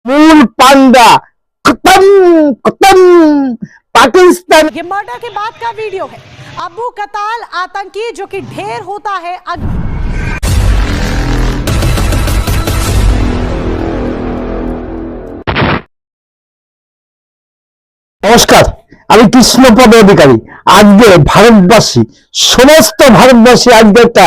मूल पांडा खत्म खत्म पाकिस्तान। ये मर्डर के बाद का वीडियो है। अबू कताल आतंकी जो कि ढेर होता है नमस्कार, আমি কৃষ্ণপদ অধিকারী। আজকে ভারতবাসী সমস্ত ভারতবাসী আজকে একটা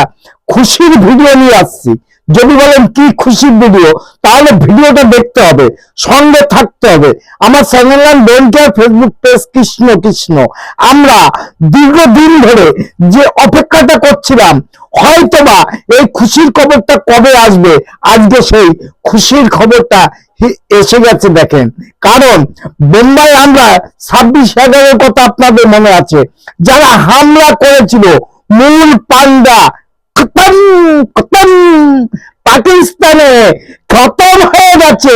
খুশির ভিডিও নিয়ে আসছি। যদি বলেন কি খুশির ভিডিও, তাহলে ভিডিওটা দেখতে হবে, সঙ্গে থাকতে হবে। আমার চ্যানেল নাম don't Facebook page Krishna Krishna. আমরা দীর্ঘদিন ধরে যে অপেক্ষাটা করছিলাম, হয়তোবা এই খুশির খবরটা কবে আসবে, আজকে সেই খুশির খবরটা এসে গেছে। দেখেন, কারণ বোম্বাই আমরা 26/11 কথা আপনাদের মনে আছে, যারা হামলা করেছিল মূল পান্ডা খতম খতম পাকিস্তানে খতম হয়ে গেছে।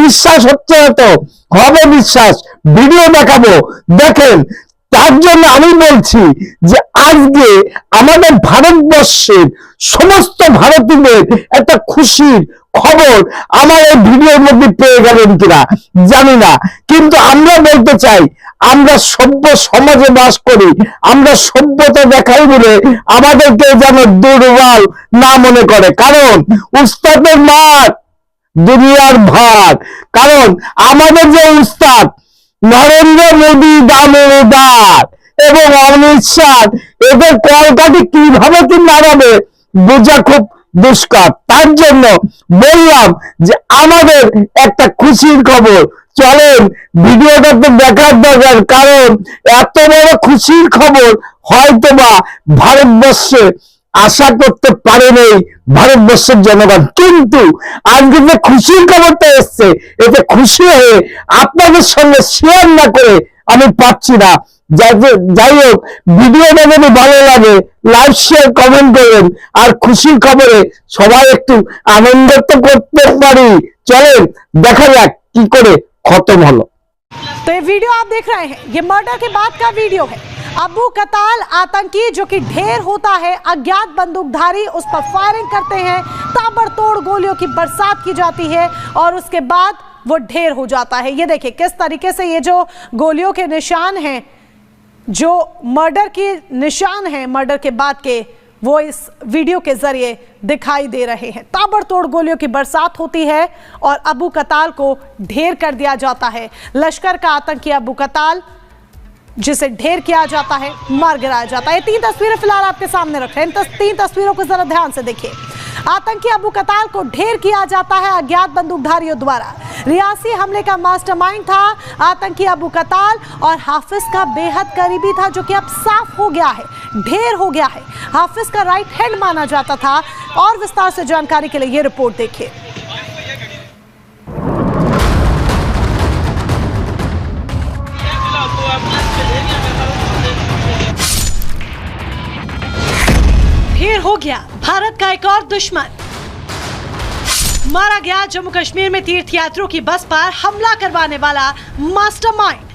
বিশ্বাস হচ্ছে না তো, হবে বিশ্বাস, ভিডিও দেখাবো, দেখেন। তার জন্য আমি বলছি যে আজকে আমাদের ভারতবর্ষের সমস্ত ভারতীয়দের একটা খুশির খবর আমার এই ভিডিওর মধ্যে পেয়ে গেলেন কিনা জানি না, কিন্তু আমরা বলতে চাই, আমরা সভ্য সমাজে বাস করি, আমরা সভ্যতা দেখাই বলে আমাদেরকে যেন দুর্বল না মনে করে। কারণ উস্তাদের মার দুনিয়ার ভার। কারণ আমাদের যে উস্তাদ নরেন্দ্র মোদী দামোদর এবং অমিত শাহ, এদের কলকাঠি কিভাবে কি নাড়াবে বোঝা খুব দুষ্কার। তার জন্য বললাম যে আমাদের একটা খুশির খবর, চলেন ভিডিওটা তো দেখার দরকার। কারণ এত বড় খুশির খবর হয়তোবা ভারতবর্ষে আশা করতে পারেনি ভারতবর্ষের জনগণ। কিন্তু আজকে যে খুশির খবরটা এসছে, এতে খুশি হয়ে আপনাদের সঙ্গে শেয়ার না করে আমি পাচ্ছি না। যাই হোক, ভিডিওটা যদি ভালো লাগে লাইক শেয়ার কমেন্ট করবেন, আর খুশির খবরে সবাই একটু আনন্দ তো করতে পারি। চলেন দেখা যাক কি করে खत्म हलो। तो ये वीडियो आप देख रहे हैं, ये मर्डर के बाद का वीडियो है। अबू कताल आतंकी जो कि ढेर होता है, अज्ञात बंदूकधारी उस पर फायरिंग करते हैं, ताबड़तोड़ गोलियों की बरसात की जाती है और उसके बाद वो ढेर हो जाता है। ये देखिए किस तरीके से ये जो गोलियों के निशान हैं, जो मर्डर के निशान हैं मर्डर के बाद के, वो इस वीडियो के जरिए दिखाई दे रहे हैं। ताबड़तोड़ गोलियों की बरसात होती है और अबू कताल को ढेर कर दिया जाता है। लश्कर का आतंकी अबू कताल जिसे ढेर किया जाता है, मार गिराया जाता है। 3 तस्वीरें फिलहाल आपके सामने रख रहे हैं। 3 तस्वीरों को जरा ध्यान से देखिए। आतंकी अबू कताल को ढेर किया जाता है अज्ञात बंदूकधारियों द्वारा। रियासी हमले का मास्टरमाइंड था आतंकी अबू कताल और हाफिज का बेहद करीबी था, जो कि अब साफ हो गया है, ढेर हो गया है। हाफिज का राइट हैंड माना जाता था। और विस्तार से जानकारी के लिए ये रिपोर्ट देखिए। ढेर हो गया भारत का एक और दुश्मन। मारा गया जम्मू कश्मीर में तीर्थयात्रियों की बस पर हमला करवाने वाला मास्टरमाइंड।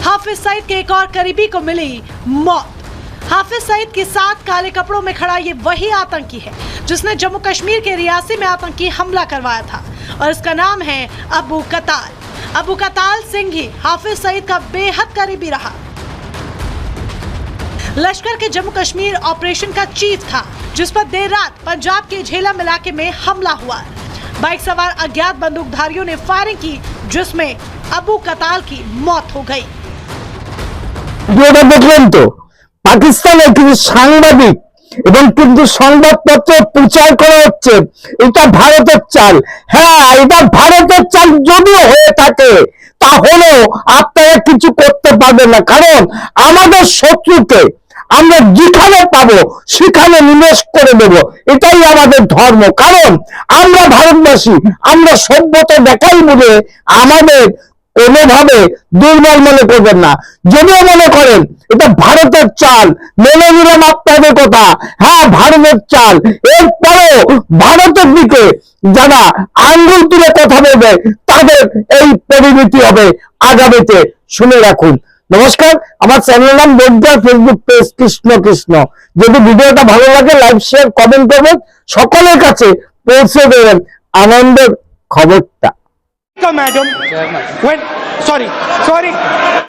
हाफिज सईद के एक और करीबी को मिली मौत। हाफिज सईद के साथ काले कपड़ों में खड़ा ये वही आतंकी है जिसने जम्मू कश्मीर के रियासी में आतंकी हमला करवाया था, और इसका नाम है अबू कताल। अबू कताल सिंह ही हाफिज सईद का बेहद करीबी रहा। लश्कर के जम्मू कश्मीर ऑपरेशन का चीफ था, जिस पर देर रात पंजाब के झेलम इलाके में हमला हुआ। बाइक सवार अज्ञात बंदूकधारियों ने फायरिंग की, जिसमें अबू कताल की मौत हो गई। দেখলেন তো, পাকিস্তানের কিছু সাংবাদিক এবং কিন্তু সংবাদপত্র প্রচার করা হচ্ছে এটা ভারতের চাল। হ্যাঁ, এটা ভারতের চাল যদিও হয়ে থাকে, তাহলেও আপনারা কিছু করতে পারবেন না। কারণ আমাদের শত্রুকে আমরা যেখানে পাবো সেখানে নিমেষ করে দেব, এটাই আমাদের ধর্ম। কারণ আমরা ভারতবাসী, আমরা সভ্যতা দেখাই বলে আমাদের কোনোভাবে দুর্বল মনে করবেন না। যদিও মনে করেন এটা ভারতের চাল, মেনে নিলাম আপনাদের কথা, হ্যাঁ ভারতের চাল, এরপরেও ভারতের দিকে যারা আঙ্গুল তুলে কথা বলবে তাদের এই পরিণতি হবে আগামীতে। শুনে রাখুন। নমস্কার, আমার চ্যানেল নাম don't Facebook page Krishna Krishna. যদি ভিডিওটা ভালো লাগে লাইক শেয়ার কমেন্ট করবেন, সকলের কাছে পৌঁছে দেবেন। আনন্দের খবরটা। madam, when, sorry.